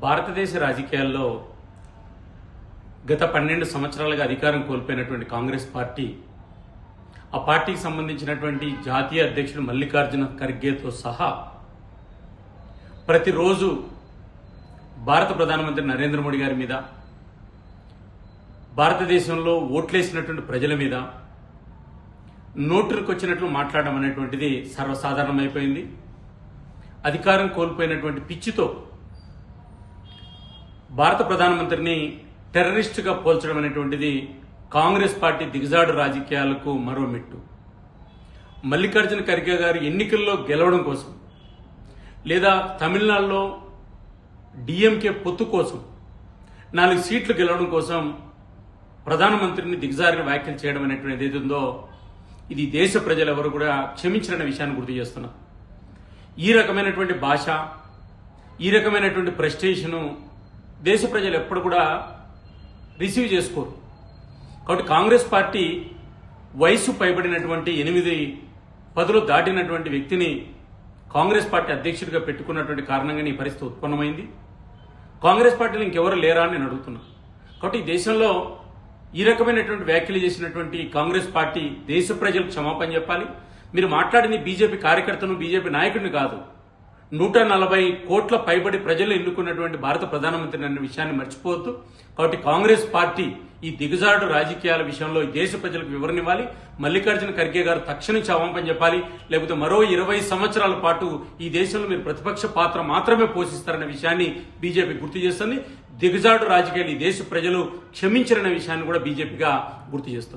భారతదేశ రాజకీయాల్లో గత 12 సంవత్సరాలుగా అధికారం కోల్పోయినటువంటి కాంగ్రెస్ పార్టీ, ఆ పార్టీకి సంబంధించినటువంటి జాతీయ అధ్యక్షుడు మల్లికార్జున ఖర్గేతో సహా ప్రతిరోజు భారత ప్రధానమంత్రి నరేంద్ర మోడీ గారి మీద, భారతదేశంలో ఓట్లేసినటువంటి ప్రజల మీద నోటుకు వచ్చినట్లు మాట్లాడడం అనేటువంటిది సర్వసాధారణమైపోయింది. అధికారం కోల్పోయినటువంటి పిచ్చితో భారత ప్రధానమంత్రిని టెర్రరిస్టుగా పోల్చడం అనేటువంటిది కాంగ్రెస్ పార్టీ దిగజాడు రాజకీయాలకు మరో మెట్టు. మల్లికార్జున ఖర్గే గారు ఎన్నికల్లో గెలవడం కోసం, లేదా తమిళనాడులో డిఎంకే పొత్తు కోసం 4 సీట్లు గెలవడం కోసం ప్రధానమంత్రిని దిగజారిన వ్యాఖ్యలు చేయడం అనేటువంటి ఏదైతే ఉందో, ఇది దేశ ప్రజలెవరు కూడా క్షమించరనే విషయాన్ని గుర్తు చేస్తున్నా. ఈ రకమైనటువంటి భాష, ఈ రకమైనటువంటి ప్రెస్టేషను దేశ ప్రజలు ఎప్పుడు కూడా రిసీవ్ చేసుకోరు. కాబట్టి కాంగ్రెస్ పార్టీ వయసు పైబడినటువంటి 8-10 దాటినటువంటి వ్యక్తిని కాంగ్రెస్ పార్టీ అధ్యక్షుడిగా పెట్టుకున్నటువంటి కారణంగా ఈ పరిస్థితి ఉత్పన్నమైంది. కాంగ్రెస్ పార్టీలో ఇంకెవరు లేరా అని నేను అడుగుతున్నా. కాబట్టి ఈ దేశంలో ఈ రకమైనటువంటి వ్యాఖ్యలు చేసినటువంటి కాంగ్రెస్ పార్టీ దేశ ప్రజలకు క్షమాపణ చెప్పాలి. మీరు మాట్లాడింది బీజేపీ కార్యకర్తను, బీజేపీ నాయకుడిని కాదు, 140 కోట్ల పైబడి ప్రజలు ఎన్నుకున్నటువంటి భారత ప్రధానమంత్రిని అన్న విషయాన్ని మర్చిపోవద్దు. కాబట్టి కాంగ్రెస్ పార్టీ ఈ దిగజాడు రాజకీయాల విషయంలో ఈ దేశ ప్రజలకు వివరణ ఇవ్వాలి. మల్లికార్జున ఖర్గే గారు తక్షణం క్షమాపణ చెప్పాలి. లేకపోతే మరో 20 సంవత్సరాల పాటు ఈ దేశంలో మీరు ప్రతిపక్ష పాత్ర మాత్రమే పోషిస్తారన్న విషయాన్ని బీజేపీ గుర్తు చేస్తుంది. దిగజాడు రాజకీయాలు ఈ దేశ ప్రజలు క్షమించరన్న విషయాన్ని కూడా బీజేపీగా గుర్తు చేస్తుంది.